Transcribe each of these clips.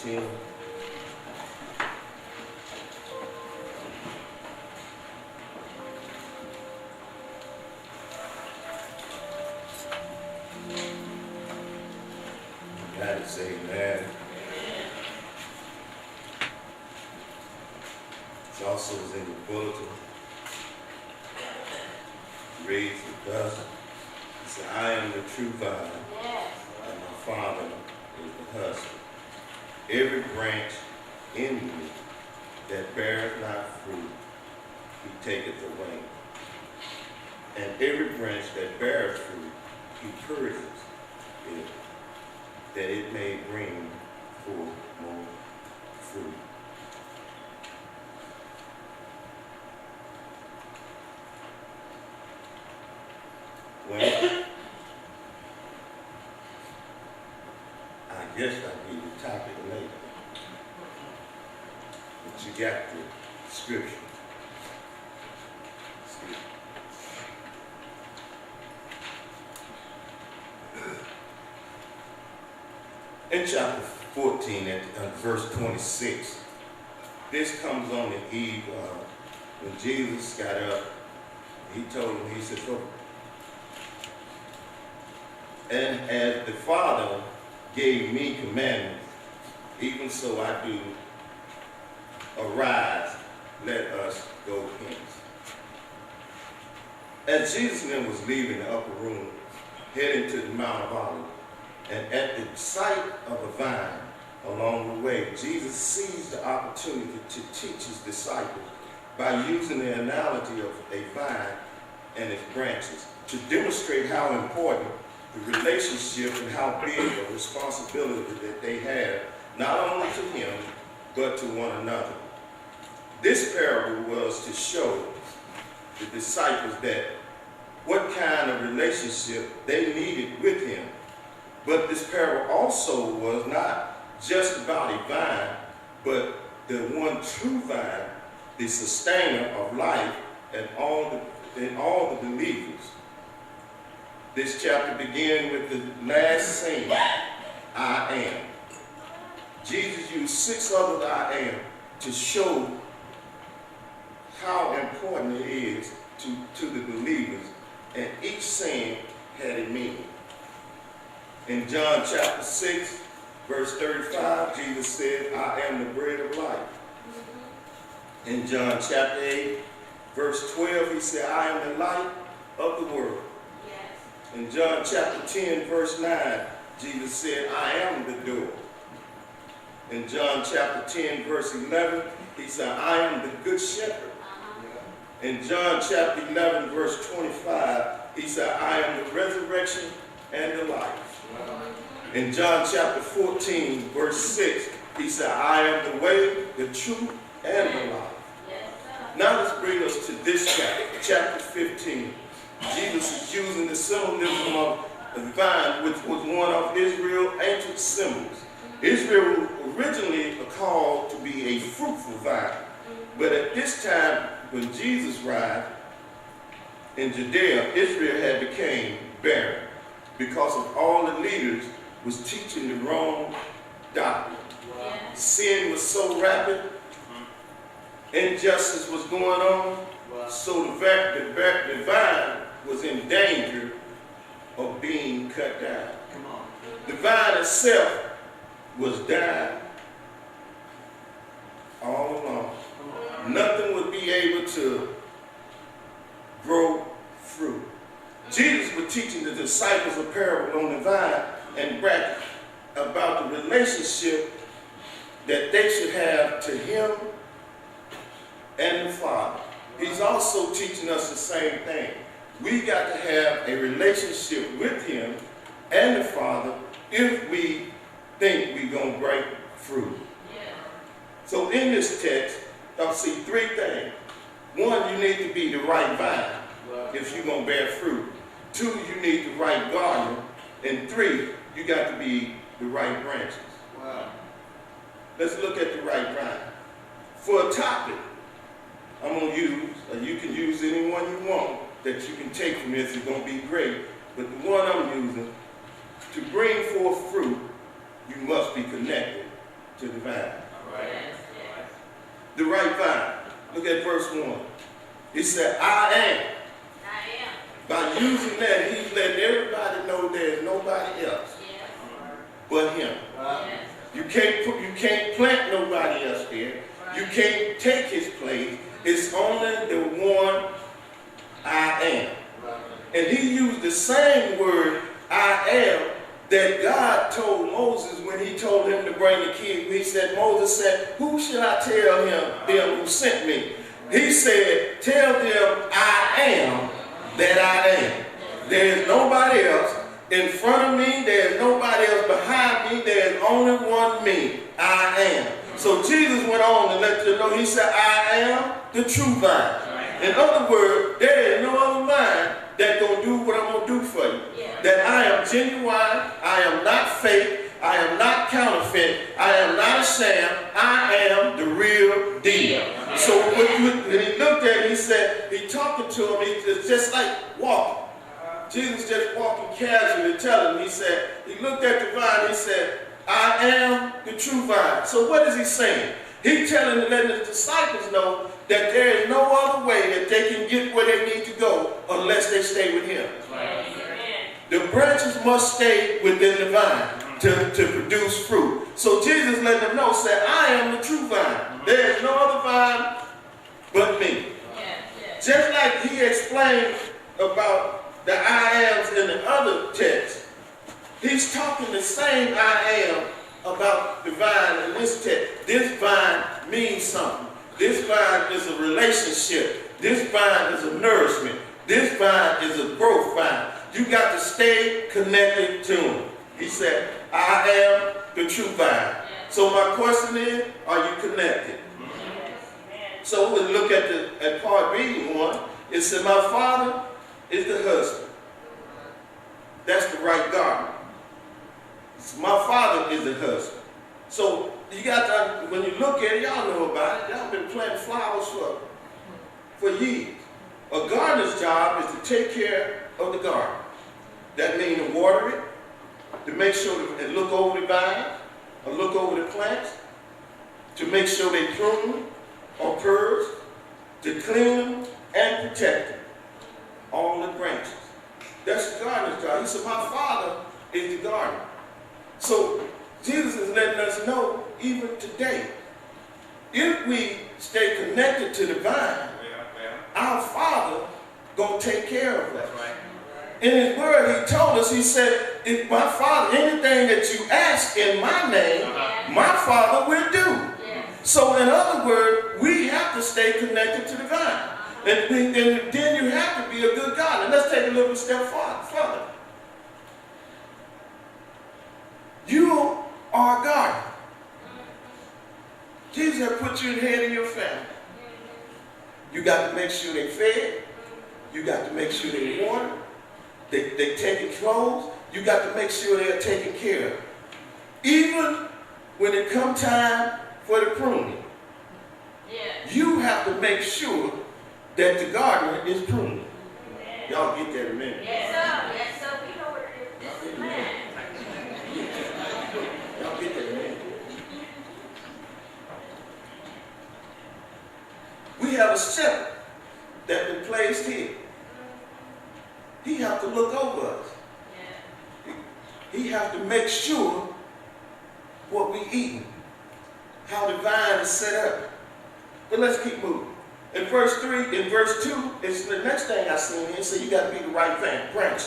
10. Got it, say amen. It also is in the bulletin. Reads the dust. It said, I am the true vine, and my Father is the husband. Every branch in me that beareth not fruit, he taketh away. And every branch that beareth fruit, he purges it, that it may bring forth more fruit. Well, I guess I'll give you the topic later. But you got the scripture. In chapter 14, at verse 26, this comes on the eve when Jesus got up. He told him, he said, "Go. And as the Father gave me commandments, even so I do. Arise, let us go hence." As Jesus then was leaving the upper room, heading to the Mount of Olives, and at the sight of a vine along the way, Jesus seized the opportunity to teach his disciples by using the analogy of a vine and its branches to demonstrate how important the relationship and how big a responsibility that they have, not only to him, but to one another. This parable was to show the disciples that what kind of relationship they needed with him. But this parable also was not just about a vine, but the one true vine, the sustainer of life and all the believers. This chapter began with the last saying, I am. Jesus used 6 other I am to show how important it is to the believers, and each saying had a meaning. In John chapter 6, verse 35, Jesus said, I am the bread of life. In John chapter 8, verse 12, he said, I am the light of the world. In John chapter 10, verse 9, Jesus said, I am the door. In John chapter 10, verse 11, he said, I am the good shepherd. In John chapter 11, verse 25, he said, I am the resurrection and the life. In John chapter 14, verse 6, he said, I am the way, the truth, and the life. Now let's bring us to this chapter 15. Jesus is using the symbolism of the vine, which was one of Israel's ancient symbols. Israel was originally called to be a fruitful vine. But at this time, when Jesus arrived in Judea, Israel had become barren because of all the leaders was teaching the wrong doctrine. Sin was so rapid, injustice was going on, so the vine was in danger of being cut down. The vine itself was dying all along. Nothing would be able to grow fruit. Jesus was teaching the disciples a parable on the vine and bracket about the relationship that they should have to him and the Father. He's also teaching us the same thing. We got to have a relationship with him and the Father if we think we're going to break fruit. So in this text, I'll see 3 things. 1, you need to be the right vine if you're going to bear fruit. 2, you need the right garden. And 3, you got to be the right branches. Let's look at the right vine. For a topic, I'm going to use, you can use any one you want that you can take from this. It's going to be great. But the one I'm using, to bring forth fruit, you must be connected to the vine. Yes. The right vine. Look at verse 1. He said, I am. By using that, he's letting everybody know there's nobody else but him. You can't plant nobody else there. You can't take his place. It's only the one I am. And he used the same word, I am, that God told Moses when he told him to bring the kid. He said, Moses said, who shall I tell them who sent me? He said, tell them I am that I am. There is nobody else in front of me. There is nobody else behind me. There is only one me. I am. So Jesus went on to let you know, he said, I am the true vine. In other words, there is no other vine that's going to do what I'm going to do for you. That I am genuine, I am not fake, I am not counterfeit, I am not a sham, I am the real deal. So when he looked at it, he said, he talking to him, it's just like walking. Jesus just walking casually telling him, he said, he looked at the vine, he said, I am the true vine. So what is he saying? He's letting his disciples know that there is no other way that they can get where they need to go unless they stay with him. The branches must stay within the vine to produce fruit. So Jesus let them know, said, I am the true vine. There is no other vine but me. Just like he explained about the I ams in the other text, he's talking the same I am about the vine in this text. This vine means something. This vine is a relationship. This vine is a nourishment. This vine is a growth vine. You got to stay connected to him. He said, I am the true vine. So my question is, are you connected? So we'll look at part B1. It said, my Father is the husband. That's the right garden. My Father is the husband. So you got to, when you look at it, y'all know about it. Y'all been planting flowers for years. A gardener's job is to take care of the garden. That means to water it, to make sure and look over the vine, or look over the plants, to make sure they prune or purge, to clean them and protect them. All the branches. That's the gardener's job. He said, my Father is the gardener. So Jesus is letting us know, even today, if we stay connected to the vine, our Father gonna take care of us. In his word, he told us, he said, if my Father, anything that you ask in my name, my Father will do. So in other words, we have to stay connected to the vine. And then you have to be a good gardener. Let's take a little step further. You are a gardener. Jesus has put you in the head of your family. You got to make sure they fed. You got to make sure they watered. They taking clothes. You got to make sure they're taken care of. Even when it come time for the pruning, you have to make sure that the gardener is pruning. Y'all get that in a minute. Yes, sir. Yes, sir. We know what it is. This is man. Y'all get that in a minute. We have a shepherd that been placed here. He have to look over us. He have to make sure what we eating, how the vine is set up. But let's keep moving. In verse 3, in verse 2, it's the next thing I seen here. So you got to be the right branch.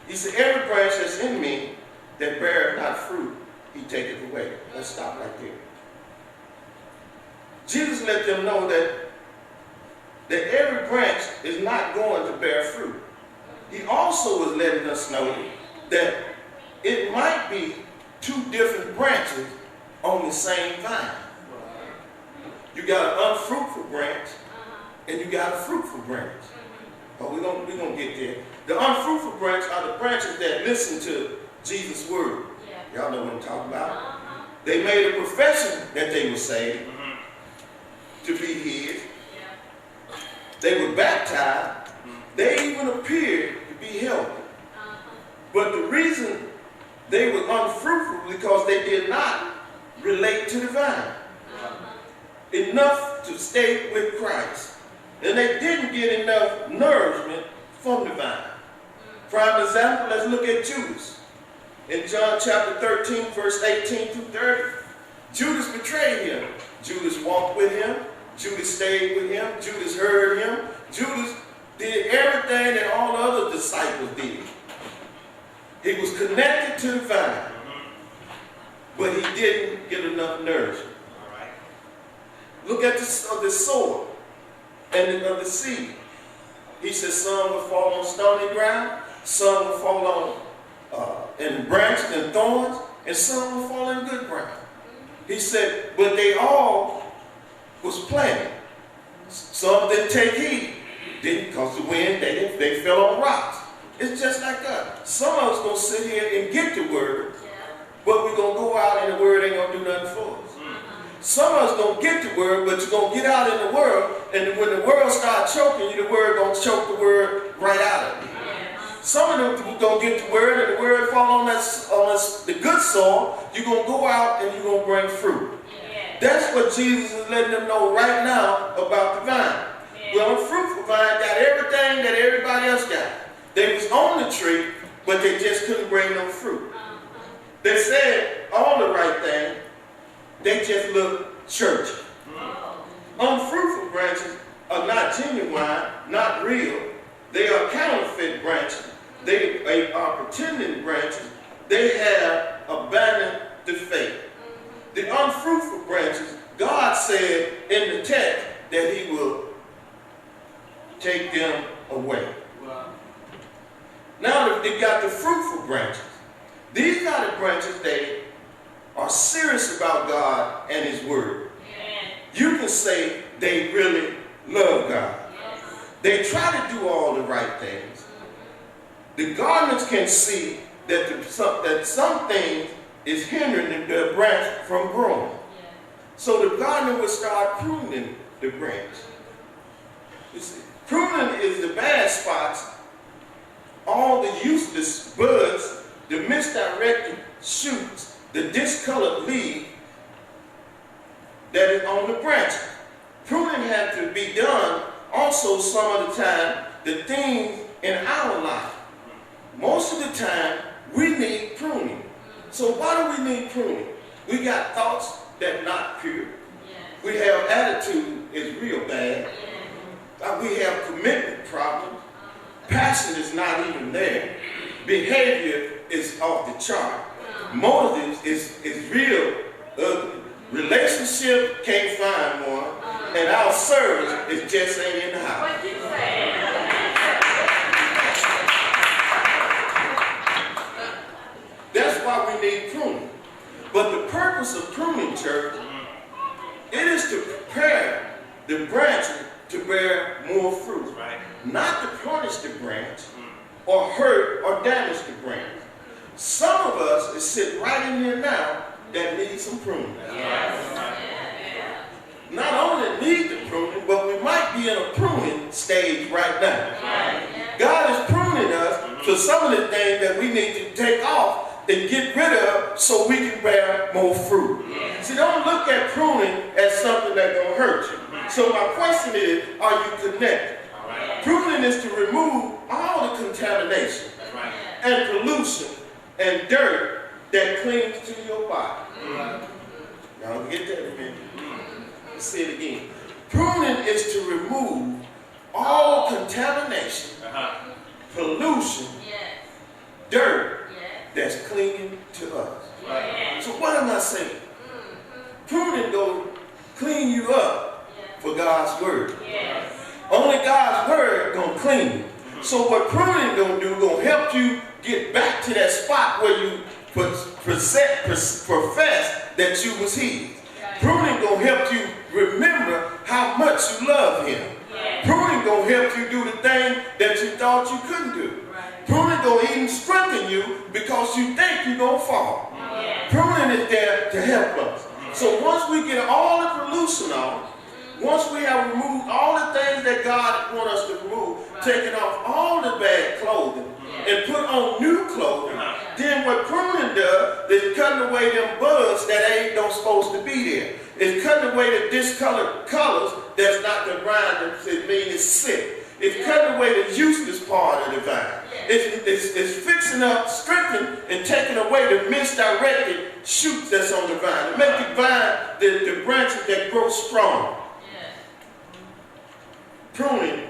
He said, every branch that's in me that beareth not fruit, he taketh away. Let's stop right there. Jesus let them know that every branch is not going to bear fruit. He also was letting us know that it might be two different branches on the same vine. You got an unfruitful branch and you got a fruitful branch. But we're gonna get there. The unfruitful branch are the branches that listen to Jesus' word. Y'all know what I'm talking about. They made a profession that they were saved to be his. They were baptized. They even appeared to be healthy. But the reason they were unfruitful because they did not relate to the vine enough to stay with Christ. And they didn't get enough nourishment from the vine. Prime example, let's look at Judas. In John chapter 13, verse 18 through 30, Judas betrayed him. Judas walked with him. Judas stayed with him. Judas heard him. Judas did everything that all the other disciples did. He was connected to the vine, but he didn't get enough nourishment. Look at the soil and the seed. He said some will fall on stony ground, some will fall on in branches and thorns, and some will fall in good ground. He said, but they all was planted. Some didn't take heed. Didn't cause the wind, they fell on rocks. It's just like us. Some of us going to sit here and get the word, but we're going to go out and the word ain't going to do nothing for us. Some of us going to get the word, but you're going to get out in the world, and when the world starts choking you, the word going to choke the word right out of you. Some of them going to get the word, and the word fall on the good soil. You're going to go out and you're going to bring fruit. That's what Jesus is letting them know right now about the vine. Well, the fruitful vine got everything that everybody else got. They was on the tree, but they just couldn't bring no fruit. They said all the right things. They just look churchy. Unfruitful branches are not genuine, not real. They are counterfeit branches. They are pretending branches. They have abandoned the faith. The unfruitful branches, God said in the text that he will take them away. Now they got the fruitful branches. These are the branches they are serious about God and his word. You can say they really love God. They try to do all the right things. The gardeners can see that some things is hindering the branch from growing. So the gardener will start pruning the branch. You see, pruning is the bad spots, all the useless buds, the misdirected shoots, the discolored leaf that is on the branch. Pruning has to be done also some of the time, the things in our life. Most of the time, we need pruning. So why do we need pruning? We got thoughts that are not pure. We have attitude is real bad. We have commitment problems. Passion is not even there. Behavior is off the chart. Motives is real ugly. Relationship can't find one. And our service is just ain't in the house. What you say? That's why we need pruning. But the purpose of pruning, church, it is to prepare the branch to bear more fruit. Right. Not to punish the branch or hurt or damage the branch. Some of us is sitting right in here now that need some pruning. Yes. Not only need the pruning, but we might be in a pruning stage right now. God is pruning us for some of the things that we need to take off and get rid of so we can bear more fruit. See, don't look at pruning as something that's going to hurt you. So my question is, are you connected? Pruning is to remove all the contamination and pollution and dirt that clings to your body. Now, I'll get that in a minute. Let's say it again. Pruning is to remove all contamination, pollution, dirt that's clinging to us. So what am I saying? Pruning will clean you up for God's word. Only God's word gonna clean you. So what pruning gonna do, gonna help you get back to that spot where you profess that you was his. Pruning gonna help you remember how much you love him. Pruning gonna help you do the thing that you thought you couldn't do. Pruning gonna even strengthen you because you think you're gonna fall. Pruning is there to help us. So once we get all the pollution off, once we have removed all the things that God wants us to remove, taking off all the bad clothing and put on new clothing, Then what pruning does is cutting away them bugs that ain't don't supposed to be there. It's cutting away the discolored colors that's not the vine that means it's sick. It's cutting away the useless part of the vine. It's fixing up, strengthening, and taking away the misdirected shoots that's on the vine. To make the vine, the branches that grow strong. Pruning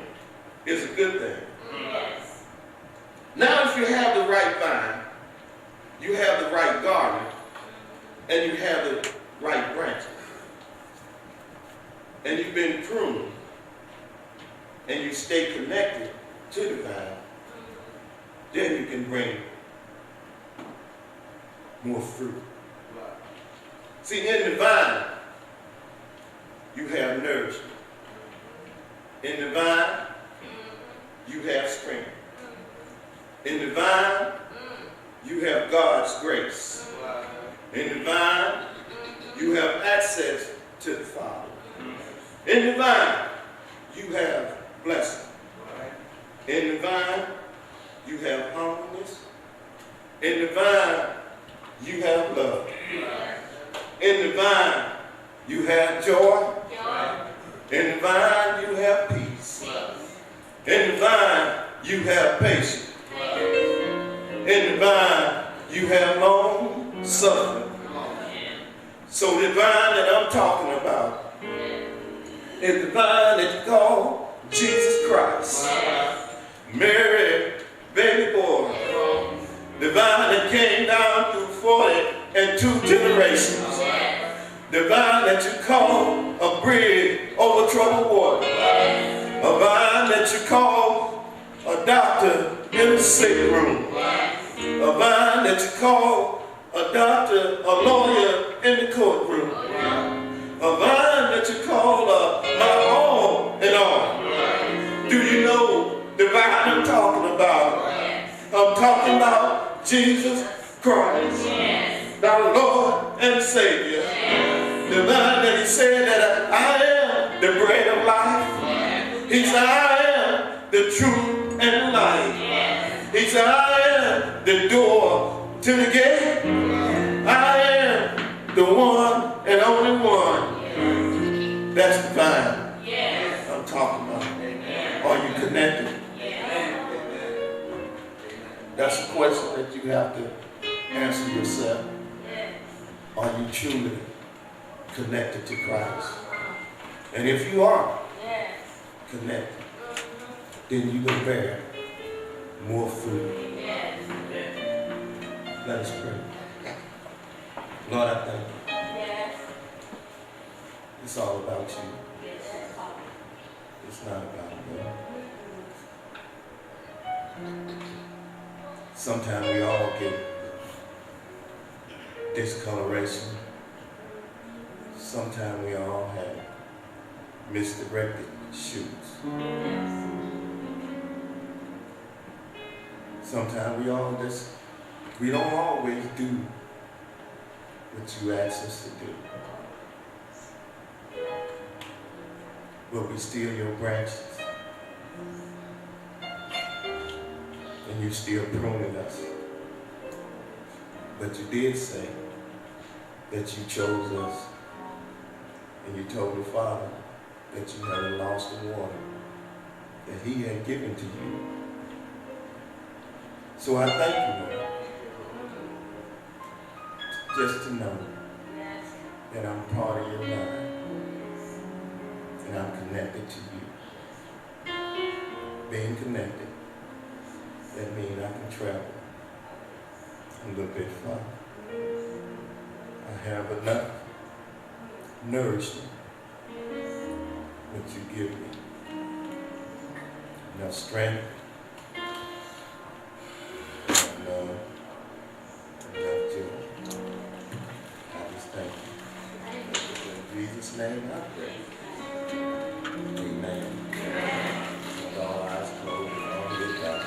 is a good thing. Yes. Now if you have the right vine, you have the right garden, and you have the right branches, and you've been pruned, and you stay connected to the vine, then you can bring more fruit. See, in the vine, you have nourishment. In the vine, you have strength. In the vine, you have God's grace. In the vine, you have access to the Father. In the vine, you have blessing. In the vine, you have humbleness. In the vine, you have love. In the vine, you have joy. In the vine, you have peace. In the vine, you have patience. In the vine, you have long suffering. So the vine that I'm talking about is the vine that you call Jesus Christ. Mary, baby boy. The vine that came down through 42 generations. The vine that you call a bridge over troubled water. A vine that you call a doctor in the sick room. A vine that you call a doctor, a lawyer in the courtroom. A vine that you call my all in all. Do you know the vine I'm talking about? I'm talking about Jesus Christ, our Lord and Savior. The vine that he said that I am the bread of life. He said I am the truth and the life. He said I am the door to the gate. I am the one and only one. That's the vine I'm talking about. Are you connected? That's a question that you have to answer yourself. Are you truly connected to Christ? And if you are connected, then you will bear more fruit. Let us pray. Lord, I thank you. It's all about you. It's not about me. Sometimes we all get discoloration. Sometimes we all have misdirected shoots. Sometimes we don't always do what you ask us to do. But we steal your branches. And you still pruning us. But you did say that you chose us. And you told the Father that you had lost the water that he had given to you. So I thank you, Lord, just to know that I'm part of your life and I'm connected to you. Being connected, that means I can travel a little bit far. I have enough nourishment what you give me, enough strength, enough love, enough joy. I just thank you. In Jesus' name I pray. Amen. With all eyes closed and all your God,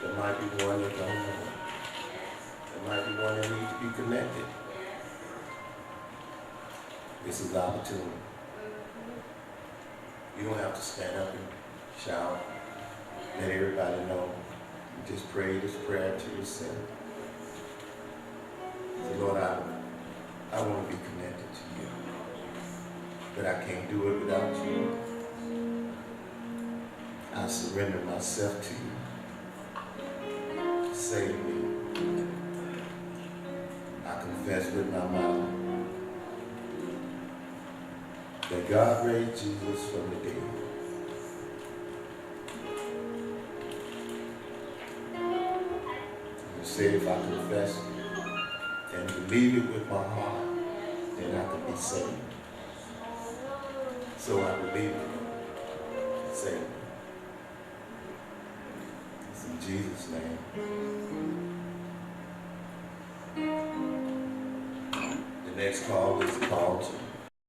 there might be one that don't know. There might be one that needs to be connected. This is the opportunity. You don't have to stand up and shout. Let everybody know. You just pray this prayer to yourself. So Lord, I want to be connected to you. But I can't do it without you. I surrender myself to you. Save me. I confess with my mouth that God raised Jesus from the dead. You said if I confess and believe it with my heart, then I could be saved. So I believe it. Save me. It's in Jesus' name. The next call is a call to